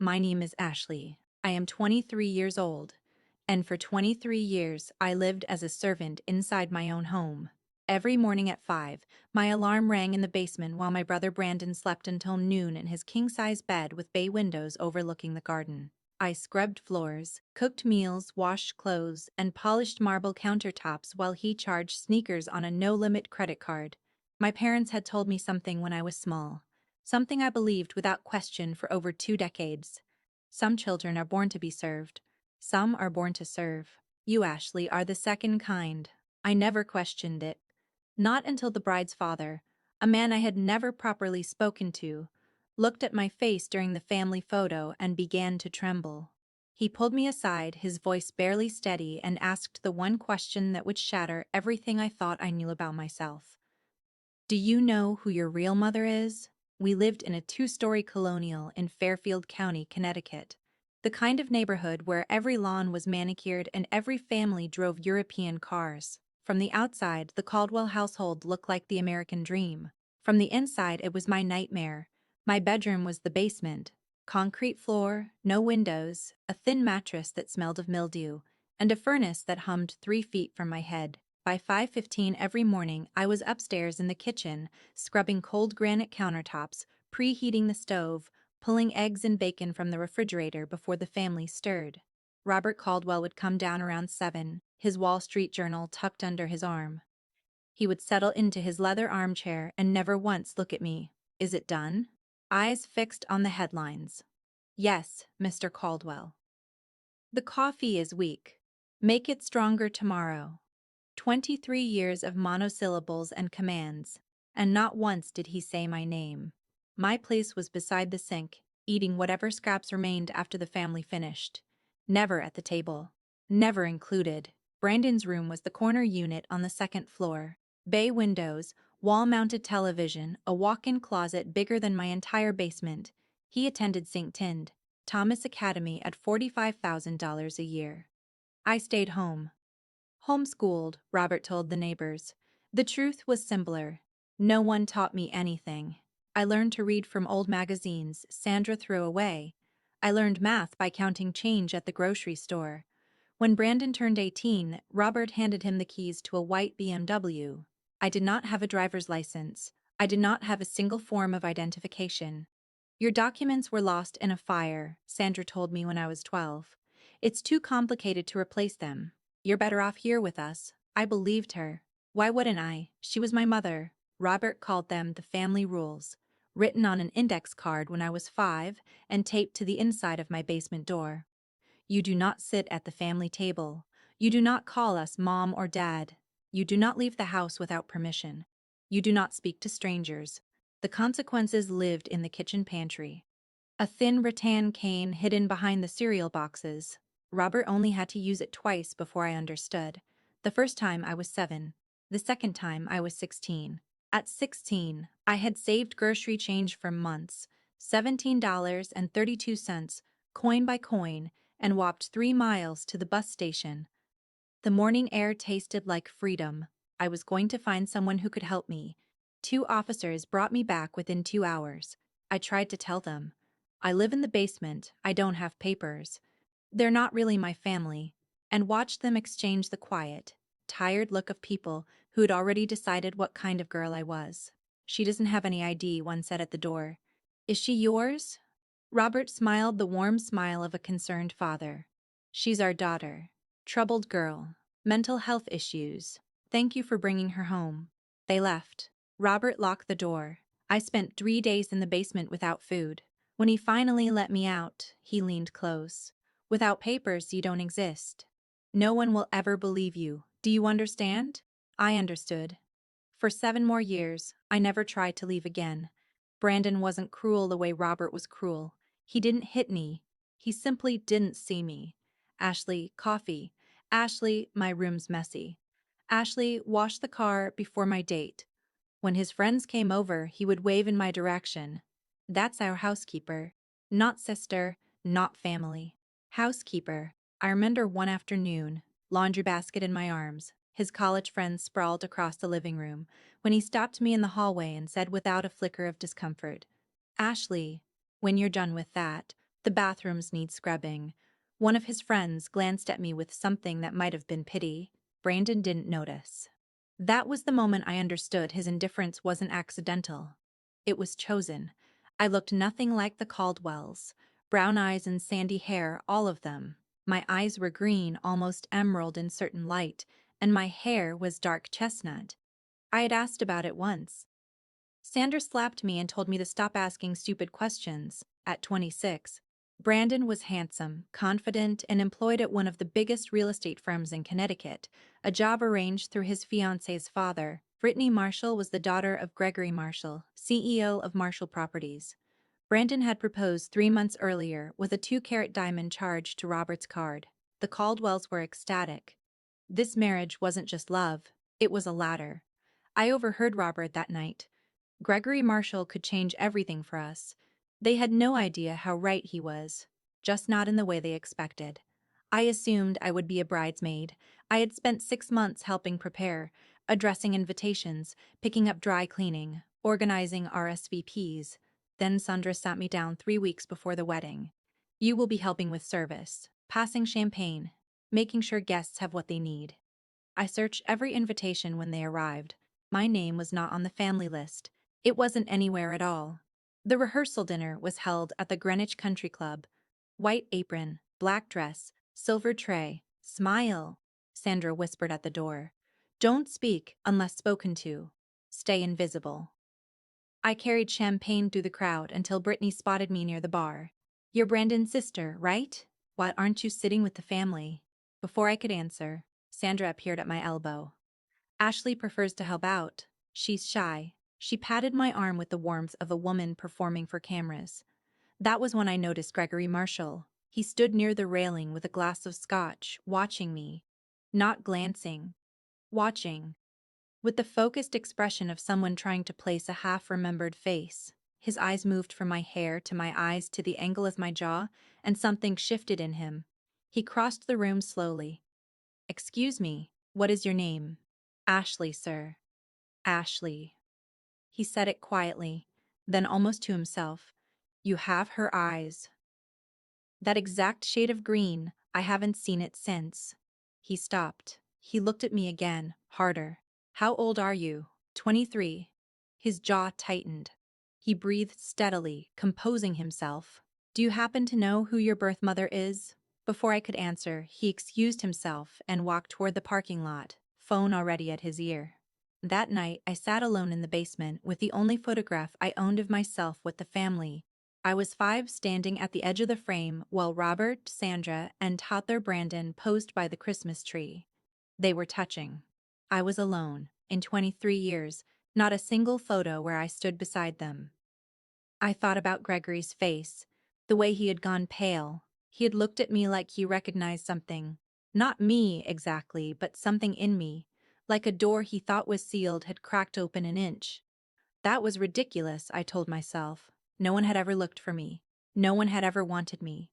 My name is Ashley. I am 23 years old, and for 23 years I lived as a servant inside my own home. Every morning at 5, my alarm rang in the basement while my brother Brandon slept until noon in his king-size bed with bay windows overlooking the garden. I scrubbed floors, cooked meals, washed clothes, and polished marble countertops while he charged sneakers on a no-limit credit card. My parents had told me something when I was small. Something I believed without question for over 2 decades. Some children are born to be served. Some are born to serve. You, Ashley, are the second kind. I never questioned it. Not until the bride's father, a man I had never properly spoken to, looked at my face during the family photo and began to tremble. He pulled me aside, his voice barely steady, and asked the one question that would shatter everything I thought I knew about myself. Do you know who your real mother is? We lived in a 2-story colonial in Fairfield County, Connecticut. The kind of neighborhood where every lawn was manicured and every family drove European cars. From the outside, the Caldwell household looked like the American dream. From the inside, it was my nightmare. My bedroom was the basement. Concrete floor, no windows, a thin mattress that smelled of mildew, and a furnace that hummed 3 feet from my head. By 5:15 every morning, I was upstairs in the kitchen, scrubbing cold granite countertops, preheating the stove, pulling eggs and bacon from the refrigerator before the family stirred. Robert Caldwell would come down around 7, his Wall Street Journal tucked under his arm. He would settle into his leather armchair and never once look at me. Is it done? Eyes fixed on the headlines. Yes, Mr. Caldwell. The coffee is weak. Make it stronger tomorrow. 23 years of monosyllables and commands, and not once did he say my name. My place was beside the sink, eating whatever scraps remained after the family finished. Never at the table. Never included. Brandon's room was the corner unit on the second floor. Bay windows, wall-mounted television, a walk-in closet bigger than my entire basement. He attended St. Tind, Thomas Academy at $45,000 a year. I stayed home. Homeschooled, Robert told the neighbors. The truth was simpler. No one taught me anything. I learned to read from old magazines Sandra threw away. I learned math by counting change at the grocery store. When Brandon turned 18, Robert handed him the keys to a white BMW. I did not have a driver's license. I did not have a single form of identification. Your documents were lost in a fire, Sandra told me when I was 12. It's too complicated to replace them. You're better off here with us. I believed her. Why wouldn't I? She was my mother. Robert called them the family rules, written on an index card when I was 5 and taped to the inside of my basement door. You do not sit at the family table. You do not call us mom or dad. You do not leave the house without permission. You do not speak to strangers. The consequences lived in the kitchen pantry. A thin rattan cane hidden behind the cereal boxes. Robert only had to use it twice before I understood. The first time I was 7. The second time I was 16. At 16, I had saved grocery change for months, $17.32, coin by coin, and walked 3 miles to the bus station. The morning air tasted like freedom. I was going to find someone who could help me. 2 officers brought me back within 2 hours. I tried to tell them. I live in the basement, I don't have papers. They're not really my family. And watched them exchange the quiet, tired look of people who'd already decided what kind of girl I was. She doesn't have any ID, one said at the door. Is she yours? Robert smiled the warm smile of a concerned father. She's our daughter. Troubled girl. Mental health issues. Thank you for bringing her home. They left. Robert locked the door. I spent 3 days in the basement without food. When he finally let me out, he leaned close. Without papers, you don't exist. No one will ever believe you. Do you understand? I understood. For 7 more years, I never tried to leave again. Brandon wasn't cruel the way Robert was cruel. He didn't hit me. He simply didn't see me. Ashley, coffee. Ashley, my room's messy. Ashley, wash the car before my date. When his friends came over, he would wave in my direction. That's our housekeeper. Not sister, not family. Housekeeper. I remember one afternoon, laundry basket in my arms, his college friends sprawled across the living room, when he stopped me in the hallway and said without a flicker of discomfort, Ashley, when you're done with that, The bathrooms need scrubbing. One of his friends glanced at me with something that might have been pity. Brandon didn't notice. That was the moment I understood his indifference wasn't accidental. It was chosen. I looked nothing like the Caldwells. Brown eyes and sandy hair, all of them. My eyes were green, almost emerald in certain light, and my hair was dark chestnut. I had asked about it once. Sandra slapped me and told me to stop asking stupid questions. At 26, Brandon was handsome, confident, and employed at one of the biggest real estate firms in Connecticut, a job arranged through his fiance's father. Brittany Marshall was the daughter of Gregory Marshall, CEO of Marshall Properties. Brandon had proposed 3 months earlier with a 2-carat diamond charged to Robert's card. The Caldwells were ecstatic. This marriage wasn't just love, it was a ladder. I overheard Robert that night. Gregory Marshall could change everything for us. They had no idea how right he was, just not in the way they expected. I assumed I would be a bridesmaid. I had spent 6 months helping prepare, addressing invitations, picking up dry cleaning, organizing RSVPs. Then Sandra sat me down 3 weeks before the wedding. You will be helping with service, passing champagne, making sure guests have what they need. I searched every invitation when they arrived. My name was not on the family list. It wasn't anywhere at all. The rehearsal dinner was held at the Greenwich Country Club. White apron, black dress, silver tray. Smile, Sandra whispered at the door. Don't speak unless spoken to. Stay invisible. I carried champagne through the crowd until Brittany spotted me near the bar. You're Brandon's sister, right? Why aren't you sitting with the family? Before I could answer, Sandra appeared at my elbow. Ashley prefers to help out. She's shy. She patted my arm with the warmth of a woman performing for cameras. That was when I noticed Gregory Marshall. He stood near the railing with a glass of scotch, watching me. Not glancing. Watching. With the focused expression of someone trying to place a half-remembered face. His eyes moved from my hair to my eyes to the angle of my jaw, and something shifted in him. He crossed the room slowly. Excuse me, what is your name? Ashley, sir. Ashley. He said it quietly, then almost to himself. You have her eyes. That exact shade of green, I haven't seen it since. He stopped. He looked at me again, harder. How old are you? 23. His jaw tightened. He breathed steadily, composing himself. Do you happen to know who your birth mother is? Before I could answer, he excused himself and walked toward the parking lot, phone already at his ear. That night, I sat alone in the basement with the only photograph I owned of myself with the family. I was 5, standing at the edge of the frame while Robert, Sandra, and toddler Brandon posed by the Christmas tree. They were touching. I was alone, in 23 years, not a single photo where I stood beside them. I thought about Gregory's face, the way he had gone pale. He had looked at me like he recognized something. Not me, exactly, but something in me, like a door he thought was sealed had cracked open an inch. That was ridiculous, I told myself. No one had ever looked for me. No one had ever wanted me.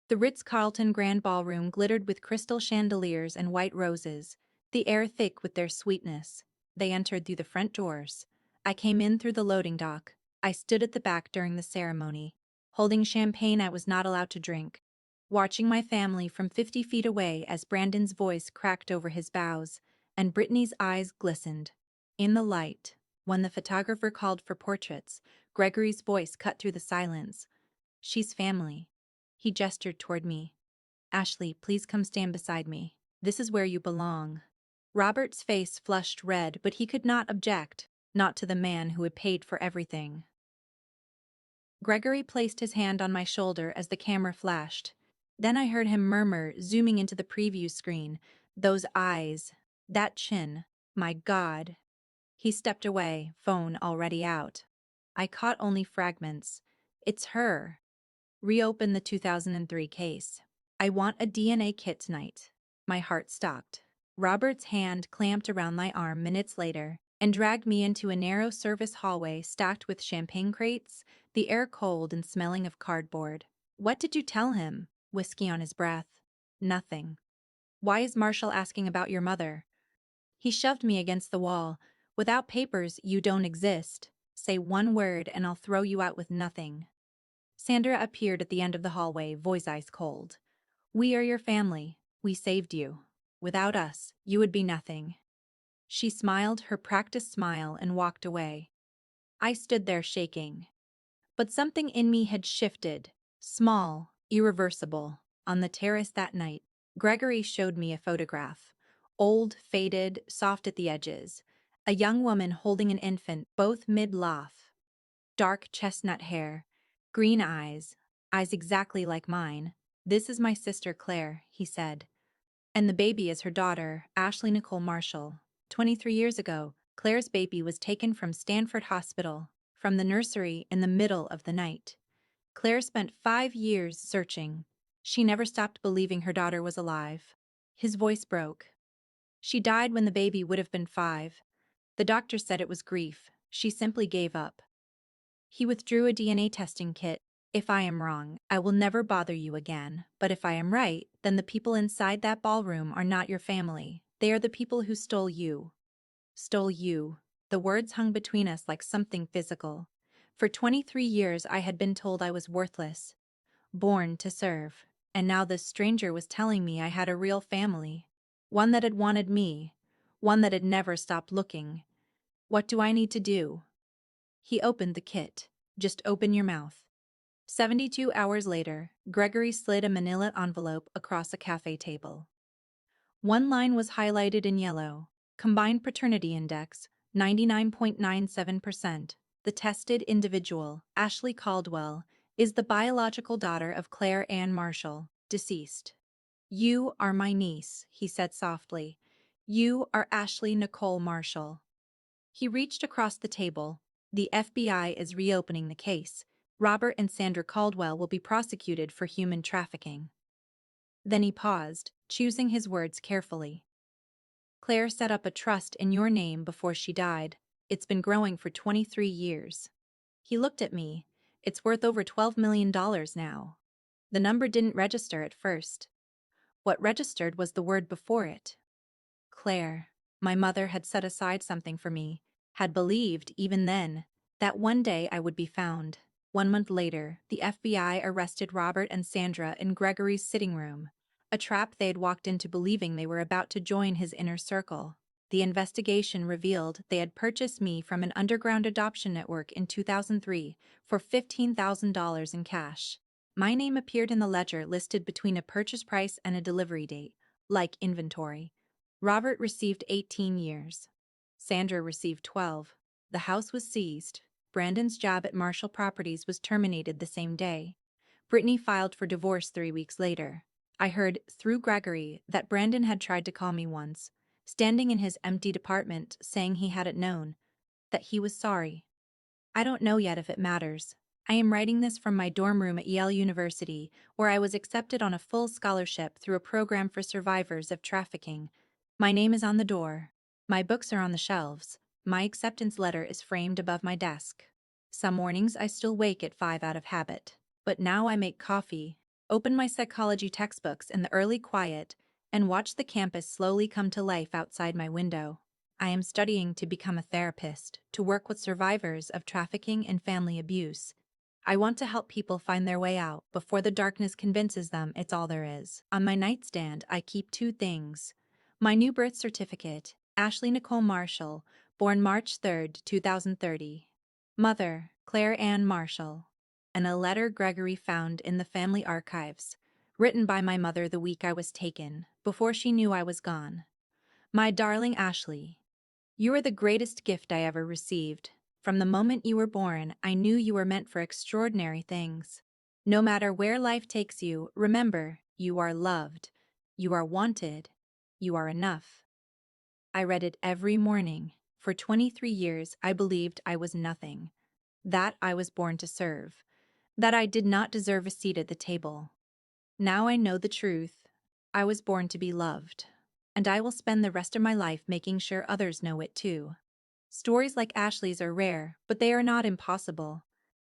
The Ritz-Carlton Grand Ballroom glittered with crystal chandeliers and white roses, the air thick with their sweetness. They entered through the front doors. I came in through the loading dock. I stood at the back during the ceremony, holding champagne I was not allowed to drink, watching my family from 50 feet away as Brandon's voice cracked over his bows, and Brittany's eyes glistened. In the light, when the photographer called for portraits, Gregory's voice cut through the silence. She's family. He gestured toward me. Ashley, please come stand beside me. This is where you belong. Robert's face flushed red, but he could not object, not to the man who had paid for everything. Gregory placed his hand on my shoulder as the camera flashed. Then I heard him murmur, zooming into the preview screen, those eyes, that chin, my God. He stepped away, phone already out. I caught only fragments. It's her. Reopen the 2003 case. I want a DNA kit tonight. My heart stopped. Robert's hand clamped around my arm minutes later and dragged me into a narrow service hallway stacked with champagne crates, the air cold and smelling of cardboard. What did you tell him? Whiskey on his breath. Nothing. Why is Marshall asking about your mother? He shoved me against the wall. Without papers, you don't exist. Say one word and I'll throw you out with nothing. Sandra appeared at the end of the hallway, voice ice cold. "We are your family. We saved you. Without us, you would be nothing." She smiled her practiced smile and walked away. I stood there shaking. But something in me had shifted, small, irreversible. On the terrace that night, Gregory showed me a photograph. Old, faded, soft at the edges. A young woman holding an infant, both mid-laugh. Dark chestnut hair, green eyes exactly like mine. "This is my sister Claire," he said. "And the baby is her daughter, Ashley Nicole Marshall. 23 years ago, Claire's baby was taken from Stanford Hospital, from the nursery in the middle of the night. Claire spent 5 years searching. She never stopped believing her daughter was alive." His voice broke. "She died when the baby would have been 5. The doctor said it was grief. She simply gave up." He withdrew a DNA testing kit. "If I am wrong, I will never bother you again. But if I am right, then the people inside that ballroom are not your family. They are the people who stole you." Stole you. The words hung between us like something physical. For 23 years I had been told I was worthless, born to serve. And now this stranger was telling me I had a real family. One that had wanted me. One that had never stopped looking. "What do I need to do?" He opened the kit. "Just open your mouth." 72 hours later, Gregory slid a manila envelope across a cafe table. One line was highlighted in yellow. "Combined paternity index, 99.97%. The tested individual, Ashley Caldwell, is the biological daughter of Claire Ann Marshall, deceased." "You are my niece," he said softly. "You are Ashley Nicole Marshall." He reached across the table. "The FBI is reopening the case. Robert and Sandra Caldwell will be prosecuted for human trafficking." Then he paused, choosing his words carefully. "Claire set up a trust in your name before she died. It's been growing for 23 years. He looked at me. "It's worth over $12 million now." The number didn't register at first. What registered was the word before it. Claire. My mother had set aside something for me, had believed, even then, that one day I would be found. 1 month later, the FBI arrested Robert and Sandra in Gregory's sitting room, a trap they had walked into believing they were about to join his inner circle. The investigation revealed they had purchased me from an underground adoption network in 2003 for $15,000 in cash. My name appeared in the ledger listed between a purchase price and a delivery date, like inventory. Robert received 18 years. Sandra received 12. The house was seized. Brandon's job at Marshall Properties was terminated the same day. Brittany filed for divorce 3 weeks later. I heard, through Gregory, that Brandon had tried to call me once, standing in his empty apartment, saying he hadn't known, that he was sorry. I don't know yet if it matters. I am writing this from my dorm room at Yale University, where I was accepted on a full scholarship through a program for survivors of trafficking. My name is on the door. My books are on the shelves. My acceptance letter is framed above my desk. Some mornings I still wake at 5 out of habit. But now I make coffee, open my psychology textbooks in the early quiet, and watch the campus slowly come to life outside my window. I am studying to become a therapist, to work with survivors of trafficking and family abuse. I want to help people find their way out before the darkness convinces them it's all there is. On my nightstand, I keep 2 things. My new birth certificate, Ashley Nicole Marshall, born March 3, 2030. Mother, Claire Ann Marshall. And a letter Gregory found in the family archives, written by my mother the week I was taken, before she knew I was gone. "My darling Ashley, you are the greatest gift I ever received. From the moment you were born, I knew you were meant for extraordinary things. No matter where life takes you, remember, you are loved. You are wanted. You are enough." I read it every morning. For 23 years, I believed I was nothing. That I was born to serve. That I did not deserve a seat at the table. Now I know the truth. I was born to be loved. And I will spend the rest of my life making sure others know it too. Stories like Ashley's are rare, but they are not impossible.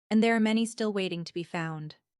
And there are many still waiting to be found.